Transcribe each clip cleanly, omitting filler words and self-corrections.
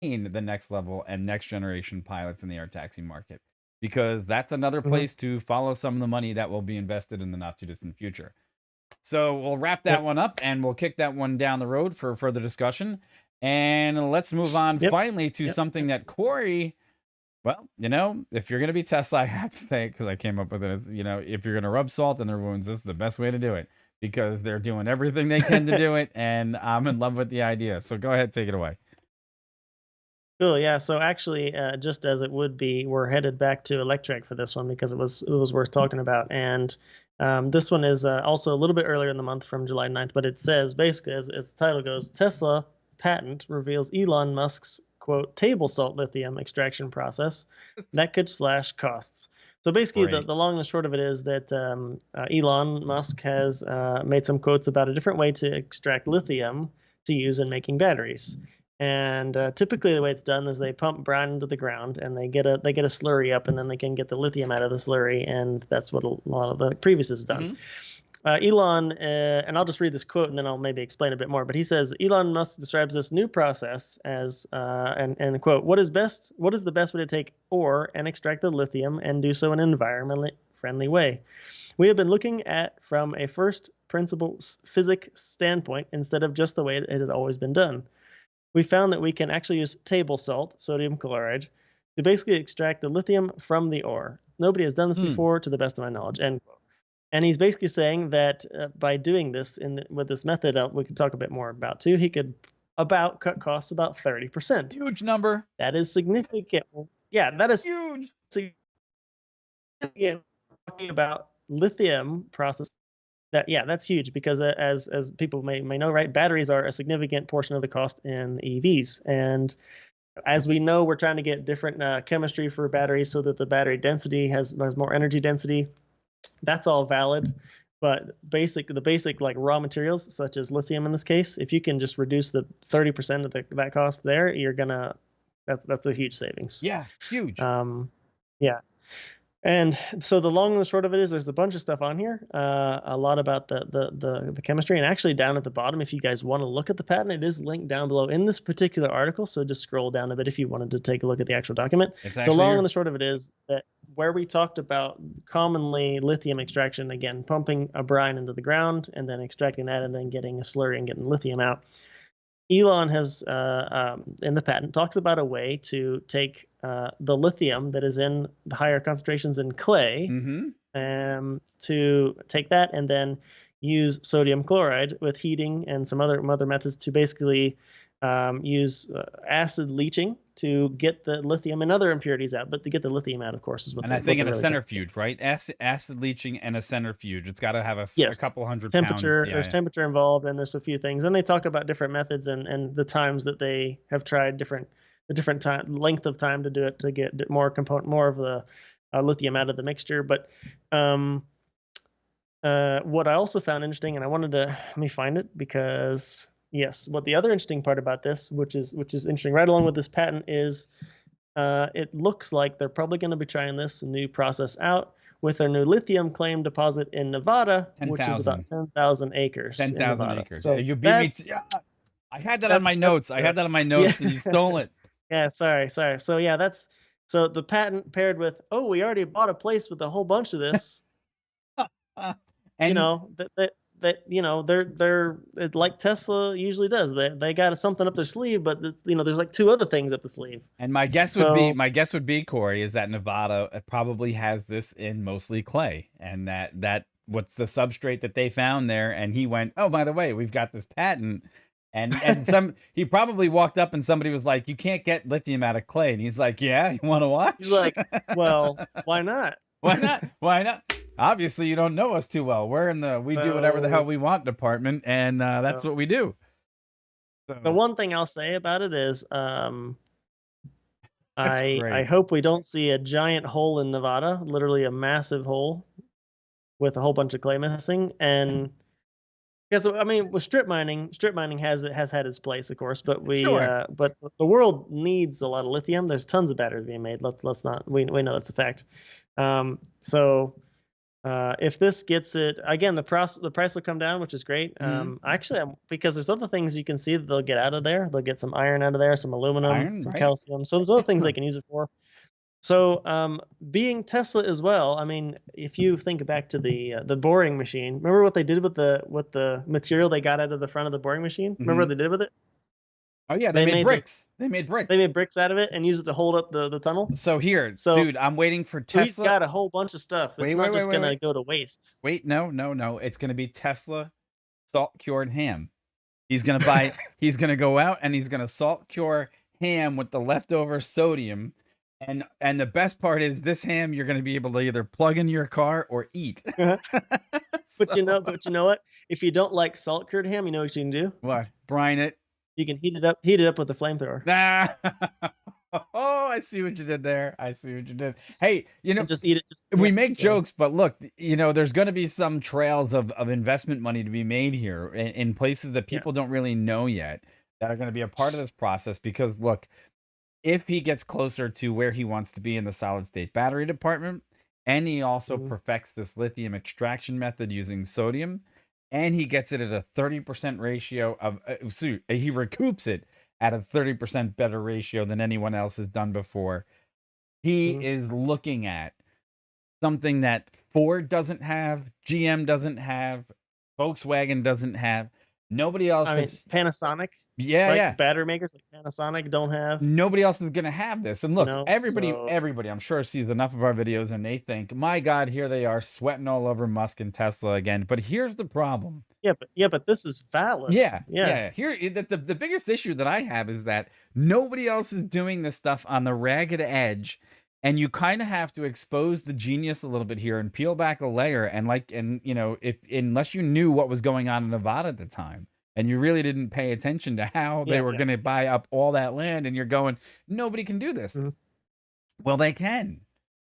the next level and next generation pilots in the air taxi market, because that's another Mhm. place to follow some of the money that will be invested in the not too distant future. So we'll wrap that Yep. one up and we'll kick that one down the road for further discussion. And let's move on Yep. finally to Yep. something Yep. that Corey, well, if you're going to be Tesla, I have to say, because I came up with it, if you're going to rub salt in their wounds, this is the best way to do it because they're doing everything they can to do it. And I'm in love with the idea. So go ahead, take it away. Cool. Yeah. So actually, just as it would be, we're headed back to Electrek for this one because it was worth talking about. And this one is also a little bit earlier in the month from July 9th, but it says basically, as the title goes, Tesla patent reveals Elon Musk's quote table salt lithium extraction process that could slash costs. So basically, the, Great. the long and short of it is that Elon Musk has made some quotes about a different way to extract lithium to use in making batteries. And typically, the way it's done is they pump brine into the ground, and they get a slurry up, and then they can get the lithium out of the slurry, and that's what a lot of the previous has done. Hmm. Elon, and I'll just read this quote, and then I'll maybe explain a bit more. But he says Elon Musk describes this new process as, and quote, what is best? What is the best way to take ore and extract the lithium and do so in an environmentally friendly way? We have been looking at from a first principles physics standpoint instead of just the way it has always been done. We found that we can actually use table salt, sodium chloride, to basically extract the lithium from the ore. Nobody has done this Hmm. before, to the best of my knowledge. And he's basically saying that by doing this with this method, we could talk a bit more about too. He could about cut costs about 30%. Huge number. That is significant. Yeah, that is Huge. significant. Talking about lithium process. That's huge because as people may know, right, batteries are a significant portion of the cost in EVs, and as we know, we're trying to get different chemistry for batteries so that the battery density has more energy density. That's all valid, but the basic like raw materials such as lithium in this case, if you can just reduce the 30% of that cost there, you're gonna that's a huge savings. Yeah. Huge. Um, yeah. And so the long and the short of it is there's a bunch of stuff on here, a lot about the chemistry. And actually down at the bottom, if you guys want to look at the patent, it is linked down below in this particular article. So just scroll down a bit if you wanted to take a look at the actual document. It's The actually long your. and the short of it is that where we talked about commonly lithium extraction, again, pumping a brine into the ground and then extracting that and then getting a slurry and getting lithium out. Elon has, in the patent, talks about a way to take the lithium that is in the higher concentrations in clay, Mm-hmm. to take that and then use sodium chloride with heating and some other methods to basically use acid leaching to get the lithium and other impurities out. But to get the lithium out, of course, is what And I what think they're in a really trying to do. centrifuge, right? Acid leaching and a centrifuge. It's got to have a Yes, couple hundred pounds. temperature. Yeah, There's yeah. temperature involved, and there's a few things. And they talk about different methods and the times that they have tried the different time length of time to do it to get more of the lithium out of the mixture. But um, what I also found interesting, and I wanted to let me find it because yes, what the other interesting part about this, which is interesting, right along with this patent, is it looks like they're probably going to be trying this new process out with their new lithium claim deposit in Nevada, Ten which is about thousand. 10,000 acres Ten in thousand Nevada. acres. So You beat me. Yeah. that's I had that on that's my notes. that's I had that on my yeah. notes, and you stole it. Yeah, sorry. So yeah, that's so the patent paired with, oh, we already bought a place with a whole bunch of this, you and know, they're like Tesla usually does. They got something up their sleeve, but there's like two other things up the sleeve. and So my guess would be Corey is that Nevada probably has this in mostly clay, and that what's the substrate that they found there, and he went, oh, by the way, we've got this patent. And some he probably walked up and somebody was like, you can't get lithium out of clay, and he's like, yeah, you want to he's watch? like, well, why not? Why not? Why not? Obviously, you don't know us too well. We're in the we do whatever the hell So, we want department, and that's so what we do. the So one thing I'll say about it is, that's I great. hope we don't see a giant hole in Nevada, literally a massive hole with a whole bunch of clay missing. And because I mean, with strip mining has had its place, of course, but Sure. but the world needs a lot of lithium. There's tons of batteries being made. Let's not we know that's a fact. So If this gets it again, the price will come down, which is great. Hmm. Actually, because there's other things you can see that they'll get out of there. They'll get some iron out of there, some aluminum, Iron, some right? calcium. So there's other things they can use it for. So, being Tesla as well, I mean, if you think back to the boring machine, remember what they did with the material they got out of the front of the boring machine? Remember what Hmm. they did with it? Oh yeah, they They made made the bricks. They made they bricks. made bricks out of it and used it to hold up the tunnel. So here, So dude, I'm waiting for so he's Tesla. got a whole bunch of stuff. It's Wait, not wait, wait, just wait, gonna wait. go to waste. Wait, no, no, no. It's gonna be Tesla salt cured ham. He's gonna go out and he's gonna salt cure ham with the leftover sodium. And the best part is this ham you're gonna be able to either plug into your car or eat. So But you know what? If you don't like salt cured ham, you know what you can do? what? Brine it. You can heat it up with a flamethrower Ah. Oh, I see what you did there. I see what you did. Hey, and just eat it. Just we yeah. make So jokes, but look, there's going to be some trails of investment money to be made here in places that people don't yes. really know yet that are going to be a part of this process. Because look, if he gets closer to where he wants to be in the solid state battery department, and he also Mhm. perfects this lithium extraction method using sodium, and he gets it at a 30% ratio of, he recoups it at a 30% better ratio than anyone else has done before. He Mhm. is looking at something that Ford doesn't have, GM doesn't have, Volkswagen doesn't have. Nobody else I mean, that's Panasonic, yeah, like yeah. battery makers like Panasonic don't have, Nobody else is gonna have this. And look, everybody, so everybody, I'm sure sees enough of our videos and they think, my God, here they are sweating all over Musk and Tesla again. But here's the problem. yeah, but this is valid. Yeah, Yeah. yeah. Here, the biggest issue that I have is that nobody else is doing this stuff on the ragged edge, and you kind of have to expose the genius a little bit here and peel back a layer. And if unless you knew what was going on in Nevada at the time, and you really didn't pay attention to how they Yeah, were yeah. going to buy up all that land, and you're going, nobody can do this. Mhm. Well, they can.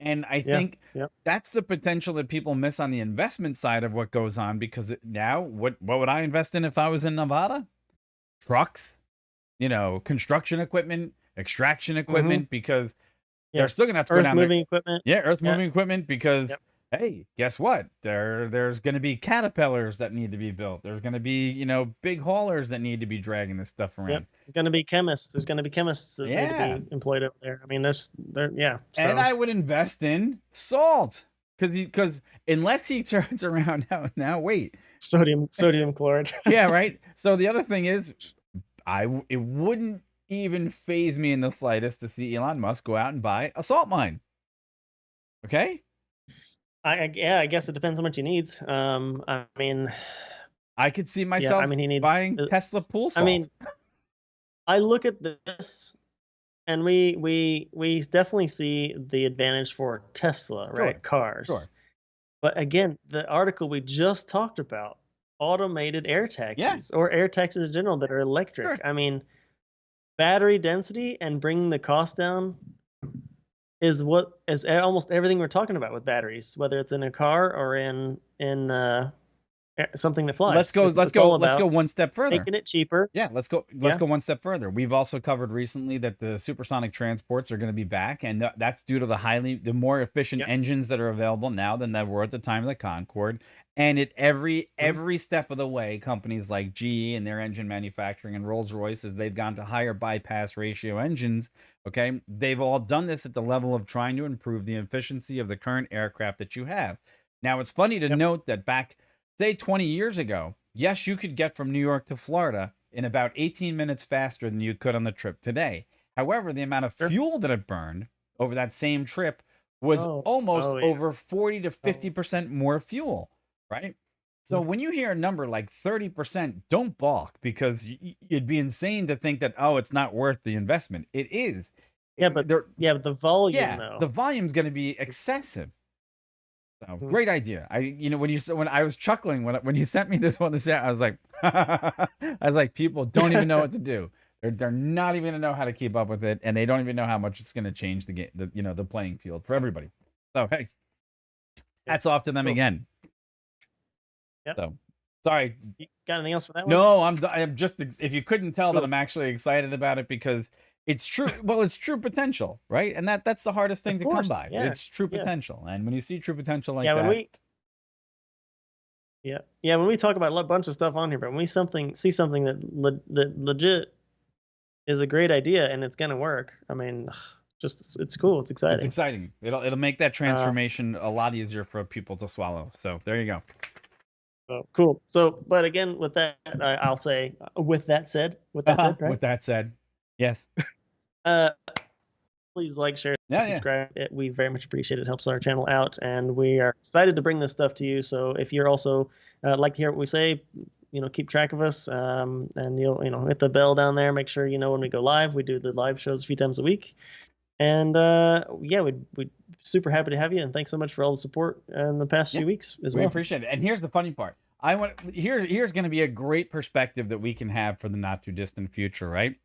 And I Yeah, think yeah. that's the potential that people miss on the investment side of what goes on because now what would I invest in if I was in Nevada? Trucks, construction equipment, extraction Mhm. equipment because they're Yeah. still gonna have to go Earth down there. moving equipment. Yeah, earth Yeah. moving equipment because Yep. hey, guess what? There's gonna be caterpillars that need to be built. There's gonna be, big haulers that need to be dragging this stuff Yep. around. There's gonna be chemists. There's gonna be chemists that need to Yeah. be employed over there. I mean, yeah. And So I would invest in salt. Because unless he turns around now, wait. sodium chloride. Yeah, right. So the other thing is, it wouldn't even phase me in the slightest to see Elon Musk go out and buy a salt mine. Okay, Yeah, I guess it depends how much he needs. I mean, I could see yeah, I myself mean he needs. buying Tesla pool I salt. mean, I look at this, and we definitely see the advantage for Tesla, Sure, right? Cars. sure. But again, the article we just talked about, automated air Yeah, taxis or air taxis in general that are sure. electric. I mean, battery density and bringing the cost down is almost everything we're talking about with batteries, whether it's in a car or in something that Let's flies. go. It's Let's it's go. all Let's go about one step further. making it cheaper. Yeah, let's Yeah. go one step further. We've also covered recently that the supersonic transports are going to be back, and that's due to the more efficient Yep. engines that are available now than there were at the time of the Concorde. And at every Mhm. every step of the way, companies like GE and their engine manufacturing and Rolls-Royce, as they've gone to higher bypass ratio engines, okay, they've all done this at the level of trying to improve the efficiency of the current aircraft that you have. Now, it's funny to Yep. note that back, say, 20 years ago, yes, you could get from New York to Florida in about 18 minutes faster than you could on the trip today. However, the amount of Sure. fuel that it burned over that same trip was Oh. almost Oh yeah. over 40 to Oh. 50% more fuel, right? So Mhm. when you hear a number like 30%, don't balk because it'd be insane to think that, oh, it's not worth the investment. It is. Yeah, but There, the volume yeah, the though. volume's going to be excessive. So Mhm. great idea. When I was chuckling when you sent me this one I was like, I was like, people don't even know what to do. They're not even gonna know how to keep up with it, and they don't even know how much it's gonna change the game, the playing field for everybody. So hey, Yeah. hats off to them Cool. again. Yep. So sorry, You got anything else for that one? no, I'm just if you couldn't tell that Cool. I'm actually excited about it because it's true. Well, it's true potential, right? And that's the hardest thing Of to come course. by. Yeah. It's true Yeah. potential, and when you see true potential like Yeah. When that, we Yeah, yeah. When we talk about a bunch of stuff on here, but when we see something that legit is a great idea and it's gonna work, I mean, just it's cool. It's It's exciting. exciting. It'll make that Uh, transformation a lot easier for people to swallow. So there you go. so cool. So, but again, with that, I'll say, with that said, right? With that said, yes. Uh, please like, share, Yeah, yeah. subscribe. We very much appreciate it. It helps our channel out, and we are excited to bring this stuff to you. So if you're also like to hear what we say, keep track of us, and you'll hit the bell down there. Make sure you know when we go live. We do the live shows a few times a week, and yeah, we'd super happy to have you. And thanks so much for all the support in the past Yeah. few weeks as We well. appreciate it. And here's the funny part. Here's going to be a great perspective that we can have for the not too distant future, right?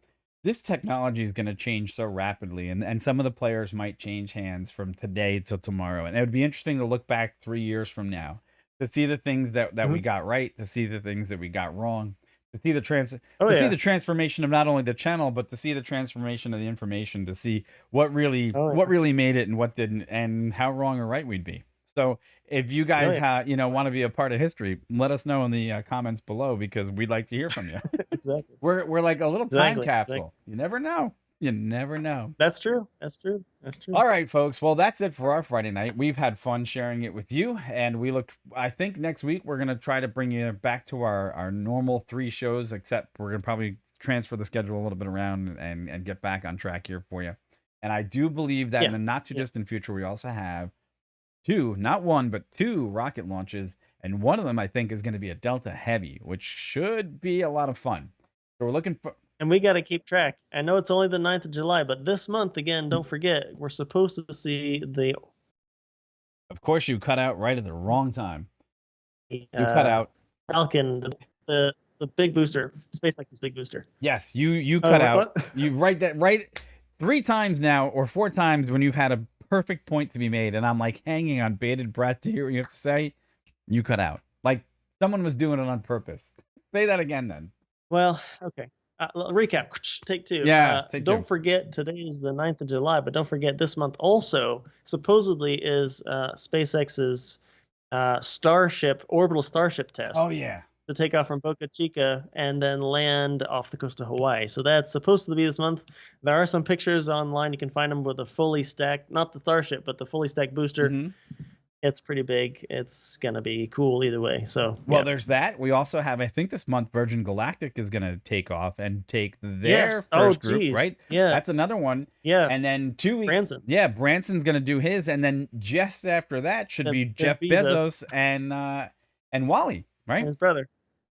This technology is going to change so rapidly, and some of the players might change hands from today till tomorrow. And it would be interesting to look back 3 years from now to see the things that we Mhm. got right, to see the things that we got wrong, Oh to see yeah. the transformation of not only the channel, but to see the transformation of the information, to see Oh what yeah. really made it and what didn't, and how wrong or right we'd be. So if you Oh guys yeah. want to be a part of history, let us know in the comments below because we'd like to hear from you. Exactly. We're like a little time Exactly. Exactly. capsule. You never know. You never know. That's true. That's true. That's true. All right, folks. Well, that's it for our Friday night. We've had fun sharing it with you, and I think next week we're gonna try to bring you back to our normal 3 shows, except we're gonna probably transfer the schedule a little bit around and get back on track here for you. And I do believe that in Yeah. the not too Yeah. distant future, we also have two, not one, but two rocket launches, and one of them I think is going to be a Delta Heavy, which should be a lot of fun. So we're looking for. And we got to keep track. I know it's only the 9th of July, but this month, again, don't forget, we're supposed to see the Of course, you cut out right at the wrong time. You cut out. Falcon, the big booster, SpaceX's big booster. Yes, you cut out. What? You write that right 3 times now, or 4 times when you've had a perfect point to be made, and I'm like hanging on bated breath to hear what you have to say. You cut out. Like someone was doing it on purpose. Say that again, then. Well, okay. Recap. Take two. Yeah, take Don't two. forget, today is the 9th of July, but don't forget this month also supposedly is SpaceX's orbital Starship test. Oh yeah. To take off from Boca Chica and then land off the coast of Hawaii. So that's supposed to be this month. There are some pictures online. You can find them with a fully stacked, not the Starship, but the fully stacked booster. Mm-hmm. It's pretty big. It's going to be cool either way. So, well, yeah. there's that. We also have, I think this month, Virgin Galactic is going to take off and take their Yes. first Oh, group, geez. right? Yeah. That's another one. Yeah. And then 2 weeks. Branson. Yeah, Branson's going to do his. And then just after that should be Jeff Bezos and Wally, right? And his brother.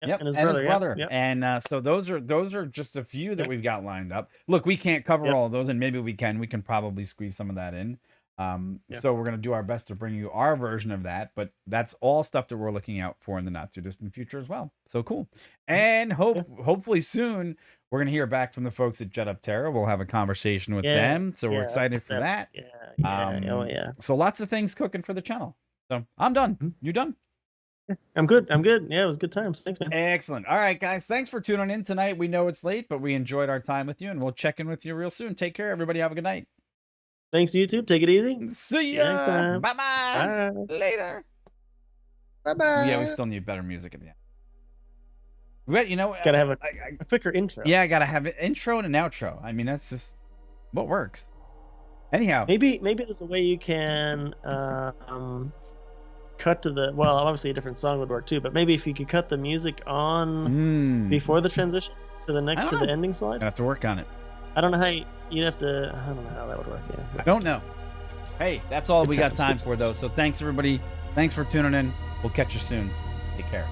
Yep, and his brother. Yep. And so those are just a few that we've got lined up. Look, we can't cover all of those, and maybe we can. We can probably squeeze some of that in. So we're gonna do our best to bring you our version of that. But that's all stuff that we're looking out for in the not too distant future as well. So cool. And hopefully soon we're gonna hear back from the folks at Jet Up Terra. We'll have a conversation with them. So we're excited for that. Oh yeah. So lots of things cooking for the channel. So I'm done. You done? I'm good. Yeah, it was good times. Thanks, man. Excellent. All right, guys. Thanks for tuning in tonight. We know it's late, but we enjoyed our time with you, and we'll check in with you real soon. Take care, everybody. Have a good night. Thanks, YouTube. Take it easy. See ya. Next time. Bye-bye. Bye. Later. Bye-bye. Yeah, we still need better music at the end. But it's gotta have a quicker intro. Yeah, I gotta have an intro and an outro. I mean, that's just what works. Anyhow, maybe there's a way you can cut to the obviously a different song would work too, but maybe if you could cut the music on before the transition to the the ending slide. I have to work on it. I don't know how you'd have to. I don't know how that would work. Yeah. I don't know. Hey, that's all we got time for though. So thanks everybody. Thanks for tuning in. We'll catch you soon. Take care.